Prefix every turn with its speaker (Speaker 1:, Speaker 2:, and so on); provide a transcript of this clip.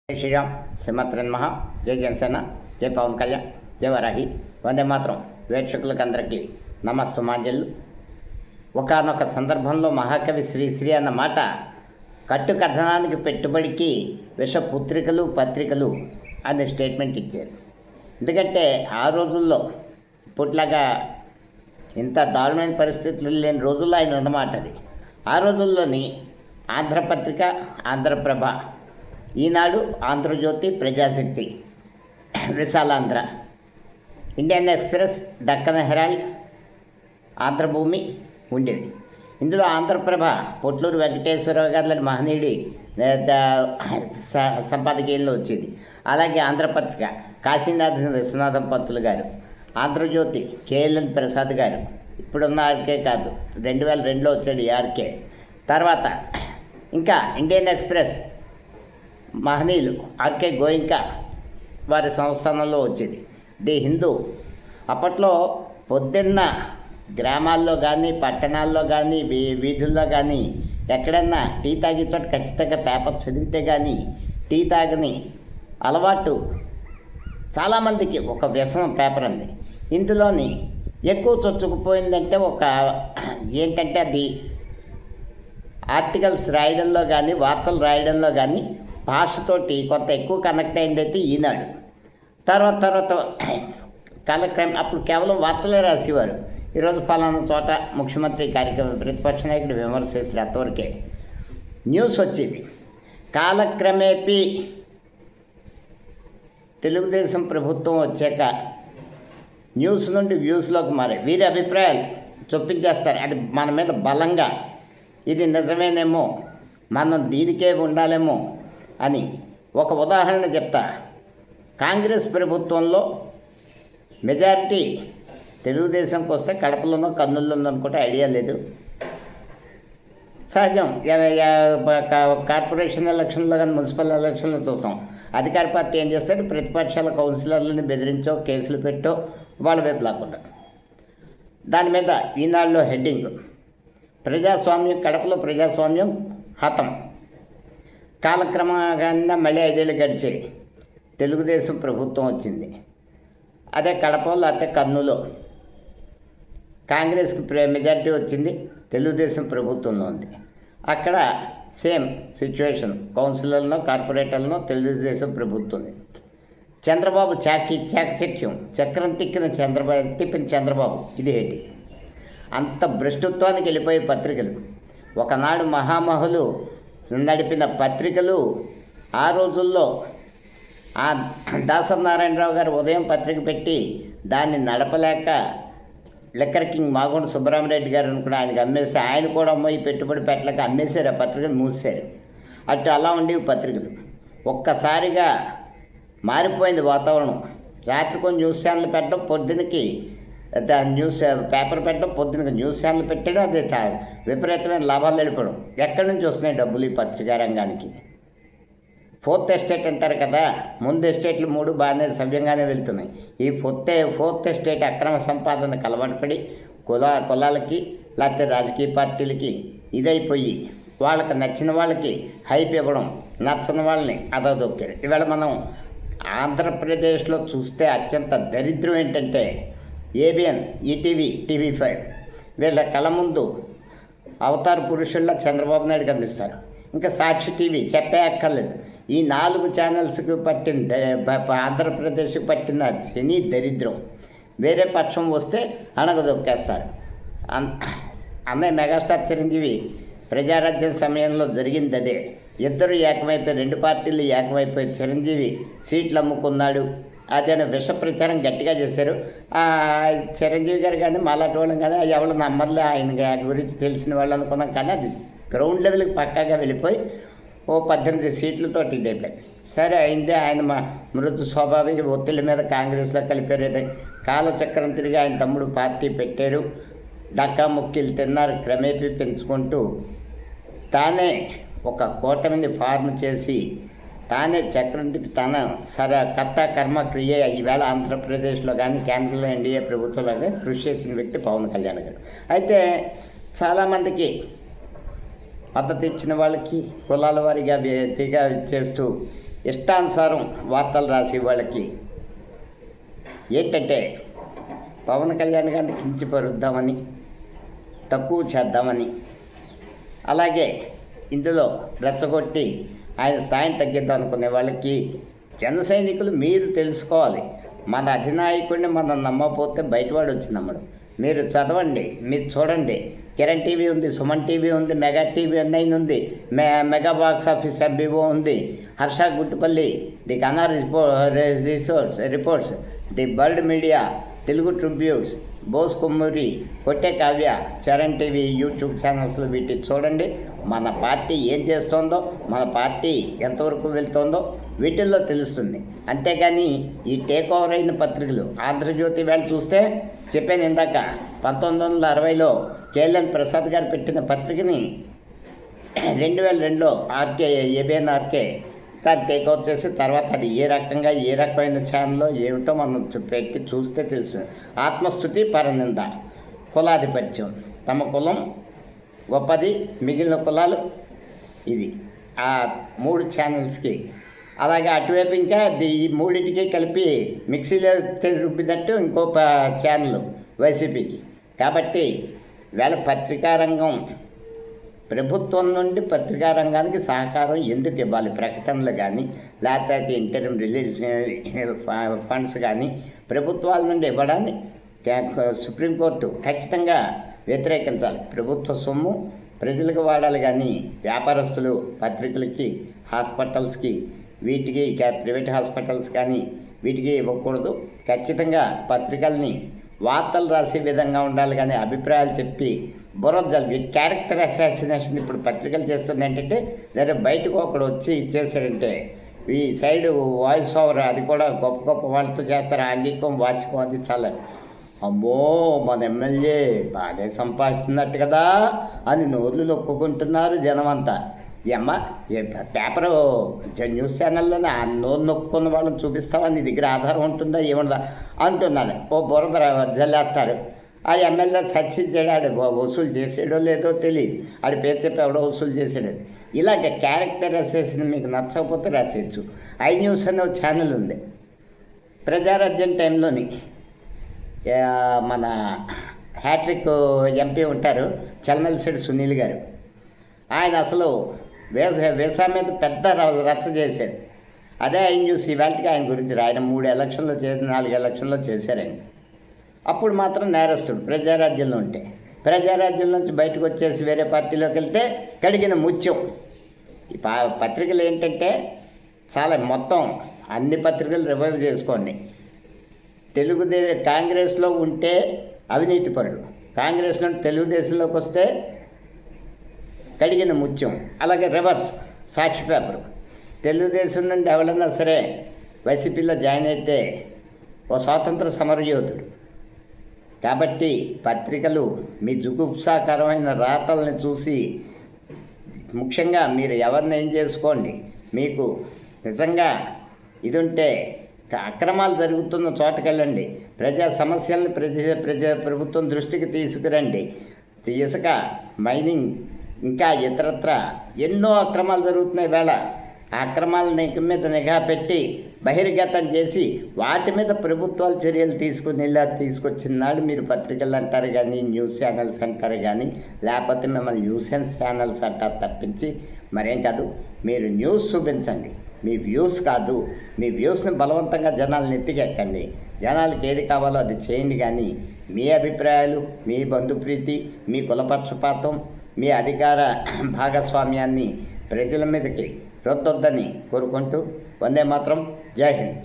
Speaker 1: జై శ్రీరామ్, శ్రీమాత్రన్ మహా, జై జనసేన, జై పవన్ కళ్యాణ్, జై వరాహి, వందే మాత్రం. వీక్షకులకు అందరికీ నమస్సుమాంజలు. ఒకానొక సందర్భంలో మహాకవి శ్రీశ్రీ అన్న మాట కట్టు కథనానికి పెట్టుబడికి విషపుత్రికలు పత్రికలు అనే స్టేట్మెంట్ ఇచ్చారు. ఎందుకంటే ఆ రోజుల్లో ఇప్పట్లాగా ఇంత దారుణమైన పరిస్థితులు లేని రోజుల్లో ఆయన ఉన్నమాట అది. ఆ రోజుల్లోని Andhra Patrika, Andhra Prabha, Eenadu, Andhra Jyothi, Prajasakti, Visalaandhra, Indian Express, Deccan Herald, Andhra Bhoomi ఉండేవి. ఇందులో ఆంధ్రప్రభ పొట్లూరు వెంకటేశ్వరరావు గారి మహనీయుడి సంపాదకీయంలో వచ్చేది. అలాగే ఆంధ్రపత్రిక కాశీనాథ్ విశ్వనాథం పంతులు గారు, ఆంధ్రజ్యోతి కేఎల్ఎన్ ప్రసాద్ గారు, ఇప్పుడున్న ఆర్కే కాదు, 2002లో వచ్చాడు ఈ ఆర్కే. తర్వాత ఇంకా ఇండియన్ ఎక్స్ప్రెస్ మహనీయులు ఆర్కే గోయింకా వారి సంస్థానంలో వచ్చేది. ది హిందూ అప్పట్లో పొద్దున్న గ్రామాల్లో కానీ పట్టణాల్లో కానీ వీధుల్లో కానీ ఎక్కడన్నా టీ తాగే చోట ఖచ్చితంగా పేపర్ చదివితే కానీ టీ తాగని అలవాటు చాలామందికి ఒక వ్యసనం పేపర్ అంది. ఇందులోని ఎక్కువ చొచ్చుకుపోయిందంటే ఏంటంటే అది ఆర్టికల్స్ రాయడంలో కానీ వార్తలు రాయడంలో కానీ భాషతోటి కొంత ఎక్కువ కనెక్ట్ అయిందైతే ఈనాడు. తర్వాత కాలక్రమం అప్పుడు కేవలం వార్తలే రాసేవారు. ఈరోజు పలానా చోట ముఖ్యమంత్రి కార్యక్రమం ప్రతిపక్ష నాయకుడు విమర్శ చేసిన అంతవరకే న్యూస్ వచ్చేది. కాలక్రమేపీ తెలుగుదేశం ప్రభుత్వం వచ్చాక న్యూస్ నుండి వ్యూస్లోకి మారే వీరి అభిప్రాయాలు చొప్పించేస్తారు. అది మన మీద బలంగా ఇది నిజమేనేమో, మనం దీనికే ఉండాలేమో అని ఒక ఉదాహరణ చెప్తా. కాంగ్రెస్ ప్రభుత్వంలో మెజారిటీ తెలుగుదేశంకి వస్తే కడపలోనో కర్నూలులోనో అనుకుంటే ఐడియా లేదు, సహజం. కార్పొరేషన్ ఎలక్షన్లో కానీ మున్సిపల్ ఎలక్షన్లో చూస్తాం. అధికార పార్టీ ఏం చేస్తాడు, ప్రతిపక్షాల కౌన్సిలర్లని బెదిరించో కేసులు పెట్టో వాళ్ళ వైపు లాకుండా. దాని మీద ఈనాడులో హెడ్డింగ్ ప్రజాస్వామ్యం, కడపలో ప్రజాస్వామ్యం హతం. కాలక్రమంగా మళ్ళీ 5 ఏళ్ళు గడిచాయి, తెలుగుదేశం ప్రభుత్వం వచ్చింది. అదే కడపలో లేకపోతే కర్నూలులో కాంగ్రెస్కి మెజారిటీ వచ్చింది, తెలుగుదేశం ప్రభుత్వంలో ఉంది. అక్కడ సేమ్ సిచ్యువేషన్, కౌన్సిలర్లో కార్పొరేటర్లో తెలుగుదేశం ప్రభుత్వం ఉంది. చంద్రబాబు చాకచక్యం చక్రం తిప్పిన చంద్రబాబు ఇది ఏంటి? అంత భ్రష్టత్వానికి వెళ్ళిపోయే పత్రికలు, ఒకనాడు మహామహులు నడిపిన పత్రికలు ఆ రోజుల్లో ఆ దాసరి నారాయణరావు గారు ఉదయం పత్రిక పెట్టి దాన్ని నడపలేక లిక్కర్ కింగ్ మాగుంట సుబ్బరామరెడ్డి గారు అనుకుని ఆయనకు అమ్మేస్తే ఆయన కూడా అమ్మాయి పెట్టుబడి పెట్టలేక అమ్మేశారు, ఆ పత్రికను మూసారు. అటు అలా ఉండేవి పత్రికలు. ఒక్కసారిగా మారిపోయింది వాతావరణం. రాత్రి కొన్ని న్యూస్ ఛానల్ పెట్టడం, పొద్దునకి న్యూస్ పేపర్ పెట్టడం, పొద్దునకి న్యూస్ ఛానల్ పెట్టడం, అది విపరీతమైన లాభాలు వెళ్ళిపోవడం. ఎక్కడి నుంచి వస్తున్నాయి డబ్బులు ఈ పత్రికా రంగానికి? ఫోర్త్ ఎస్టేట్ అంటారు కదా, ముందు ఎస్టేట్లు 3 బాగానే సవ్యంగానే వెళ్తున్నాయి. ఈ ఫోర్త్ ఎస్టేట్ అక్రమ సంపాదనకు అలవాటుపడి కులాలకి లేకపోతే రాజకీయ పార్టీలకి ఇదైపోయి వాళ్ళకి నచ్చిన వాళ్ళకి హైప్ ఇవ్వడం, నచ్చని వాళ్ళని అదొక్కారు. ఇవాళ మనం ఆంధ్రప్రదేశ్లో చూస్తే అత్యంత దరిద్రం ఏంటంటే ఏబిఎన్, ఈటీవీ, టీవీ5 వీళ్ళ కళ్ళ ముందు అవతార పురుషుల్లో చంద్రబాబు నాయుడు కనిపిస్తారు. ఇంకా సాక్షి టీవీ చెప్పే అక్కర్లేదు. ఈ 4 ఛానల్స్కి పట్టిన ఆంధ్రప్రదేశ్కి పట్టిన శని దరిద్రం. వేరే పక్షం వస్తే అణగదొక్కేస్తారు. అన్నయ్య మెగాస్టార్ చిరంజీవి ప్రజారాజ్యం సమయంలో జరిగింది అదే. ఇద్దరు ఏకమైపోయి, 2 పార్టీలు ఏకమైపోయి చిరంజీవి సీట్లు అమ్ముకున్నాడు అదేనా విష ప్రచారం గట్టిగా చేశారు. చిరంజీవి గారు కానీ మాలాంటి వాళ్ళం కానీ ఎవరు నమ్మర్లే, ఆయన గురించి తెలిసిన వాళ్ళు అనుకున్నాం. కానీ అది గ్రౌండ్ లెవెల్కి పక్కాగా వెళ్ళిపోయి 18 సీట్లతోటి ఇదైపోయింది. సరే అయిందే, ఆయన మృదు స్వాభావిక ఒత్తిళ్ళ మీద కాంగ్రెస్లో కలిపారు. కాలచక్రం తిరిగి ఆయన తమ్ముడు పార్టీ పెట్టారు, డక్కా ముక్కిలు తిన్నారు. క్రమేపీ పెంచుకుంటూ తానే ఒక కూటమిని ఫార్మ్ చేసి తానే చక్రం తిప్పి కర్త కర్మ క్రియ ఈవేళ ఆంధ్రప్రదేశ్లో కానీ కేంద్రంలో ఎన్డీఏ ప్రభుత్వంలో కానీ కృషి చేసిన వ్యక్తి పవన్ కళ్యాణ్ గారు. అయితే చాలామందికి మద్దతు ఇచ్చిన వాళ్ళకి కులాల వారిగా చేస్తూ ఇష్టానుసారం వార్తలు రాసి వాళ్ళకి ఏంటంటే పవన్ కళ్యాణ్ గారిని కించపరుద్దామని, తక్కువ చేద్దామని, అలాగే ఇందులో రెచ్చగొట్టి ఆయన స్థాయిని తగ్గిద్దాం అనుకునే వాళ్ళకి జన సైనికులు మీరు తెలుసుకోవాలి. మన అధినాయకుడిని మనం నమ్మకపోతే బయటవాడు వచ్చి నమ్మడం. మీరు చదవండి, మీరు చూడండి. కిరణ్ టీవీ ఉంది, సుమన్ టీవీ ఉంది, మెగా టీవీ 9 ఉంది, మెగా బాక్స్ ఆఫీస్ ఎంబీఓ ఉంది, హర్ష గుట్టుపల్లి, ది కనార్ reports, the bird media, Telugu tributes, Bose Kommuri, Kotte Kavya, Charan TV YouTube ఛానల్స్లో వీటిని చూడండి. మన పార్టీ ఏం చేస్తోందో, మన పార్టీ ఎంతవరకు వెళ్తోందో వీటిల్లో తెలుస్తుంది. అంతేగాని ఈ టేక్ ఓవర్ అయిన పత్రికలు, ఆంధ్రజ్యోతి వేళ చూస్తే చెప్పాను ఇందాక, 1960లో కేఎల్ఎన్ ప్రసాద్ గారు పెట్టిన పత్రికని 2002లో ఏబిఎన్ ఆర్కే దాన్ని టేక్ ఓవర్ చేసి తర్వాత అది ఏ రకమైన ఛానల్లో ఏమిటో మనం పెట్టి చూస్తే తెలుసు. ఆత్మస్థుతి, పరనింద, కులాధిపత్యం, తమ కులం గొప్పది, మిగిలిన కులాలు, ఇది ఆ 3 ఛానల్స్కి. అలాగే అటువైపు ఇంకా ఈ మూడింటికి కలిపి మిక్సీలో రుబ్బినట్టు ఇంకో ఛానల్ వైసీపీకి. కాబట్టి వేళ పత్రికా రంగం, ప్రభుత్వం నుండి పత్రికా రంగానికి సహకారం ఎందుకు ఇవ్వాలి? ప్రకటనలు కానీ, లేకపోతే ఇంటర్మ్ రిలీజ్ ఫండ్స్ కానీ ప్రభుత్వాల నుండి ఇవ్వడాన్ని సుప్రీంకోర్టు ఖచ్చితంగా వ్యతిరేకించాలి. ప్రభుత్వ సొమ్ము ప్రజలకు వాడాలి కానీ వ్యాపారస్తులు పత్రికలకి, హాస్పిటల్స్కి, వీటికి ప్రైవేట్ హాస్పిటల్స్ కానీ వీటికి ఇవ్వకూడదు. ఖచ్చితంగా పత్రికల్ని వార్తలు రాసే విధంగా ఉండాలి కానీ అభిప్రాయాలు చెప్పి బురదలు క్యారెక్టర్ అసాసినేషన్ ఇప్పుడు పత్రికలు చేస్తుంది. ఏంటంటే లేదా బయటకు ఒకడు వచ్చి ఇచ్చేసాడంటే ఈ సైడ్ వాయిస్ ఓవర్, అది కూడా గొప్ప గొప్ప వాళ్ళతో చేస్తారు. ఆంగికం, వాచకం, అది చాలా అమ్మో మన ఎమ్మెల్యే బాగా సంపాదిస్తున్నట్టు కదా అని నోర్లు నొక్కుకుంటున్నారు జనం అంతా. అమ్మ పేపరు న్యూస్ ఛానల్లోనే ఆ నోరు నొక్కున్న వాళ్ళని చూపిస్తావా, నీ దగ్గర ఆధారం ఉంటుందా ఏముందా అంటున్నాను. ఓ బురద జల్లేస్తారు. ఆ ఎమ్మెల్యే చర్చించాడు, వసూలు చేసాడో లేదో తెలియదు, ఆడి పేరు చెప్పి ఎవడో వసూలు చేసాడు. ఇలాగ క్యారెక్టర్ రాసేసిన మీకు నచ్చకపోతే రాసేయచ్చు. ఐ న్యూస్ అనే ఒక ఛానల్ ఉంది. ప్రజారాజ్యం టైంలోని మన హ్యాట్రిక్ ఎంపీ ఉంటారు చలమలసిడి సునీల్ గారు. ఆయన అసలు వేసా మీద పెద్ద రచ్చ చేశాడు. అదే ఐ న్యూస్ ఇవాళకి ఆయన గురించి ఆయన 3 ఎలక్షన్లో చేసి 4 ఎలక్షన్లో చేశారు ఆయన. అప్పుడు మాత్రం నేరస్తుడు ప్రజారాజ్యంలో ఉంటే. ప్రజారాజ్యం నుంచి బయటకు వచ్చేసి వేరే పార్టీలోకి వెళ్తే కడిగిన ముత్యం. ఈ పత్రికలు ఏంటంటే చాలా మొత్తం అన్ని పత్రికలు రివైవ్ చేసుకోండి. కాంగ్రెస్లో ఉంటే అవినీతిపరుడు, కాంగ్రెస్ నుండి తెలుగుదేశంలోకి వస్తే కడిగిన ముత్యం. అలాగే రివర్స్ సాక్షి పేపరు, తెలుగుదేశం నుండి ఎవరైనా సరే వైసీపీలో జాయిన్ అయితే ఓ స్వాతంత్ర సమరయోధుడు. కాబట్టి పత్రికలు మీ జుగుప్సాకరమైన రాతల్ని చూసి ముఖ్యంగా మీరు ఎవరిని ఏం చేసుకోండి. మీకు నిజంగా ఇది ఉంటే అక్రమాలు జరుగుతున్న చోటకెళ్ళండి, ప్రజా సమస్యలను ప్రభుత్వం దృష్టికి తీసుకురండి. ఇసుక మైనింగ్ ఇంకా ఇతరత్ర ఎన్నో అక్రమాలు జరుగుతున్నాయి. వేళ ఆ అక్రమాల మీద నిఘా పెట్టి బహిర్గతం చేసి వాటి మీద ప్రభుత్వాలు చర్యలు తీసుకొచ్చిన నాడు మీరు పత్రికలు అంటారు కానీ, న్యూస్ ఛానల్స్ అంటారు కానీ, లేకపోతే మిమ్మల్ని న్యూసెన్స్ ఛానల్స్ అంటారు తప్పించి మరేం కాదు. మీరు న్యూస్ చూపించండి, మీ వ్యూస్ కాదు. మీ వ్యూస్ని బలవంతంగా జనాలను ఎత్తికెక్కండి. జనాలకు ఏది కావాలో అది చేయండి. కానీ మీ అభిప్రాయాలు, మీ బంధుప్రీతి, మీ కులపక్షపాతం, మీ అధికార భాగస్వామ్యాన్ని ప్రజల మీదకి రుద్దొద్దని కోరుకుంటూ వందే మాత్రం. జై హింద్.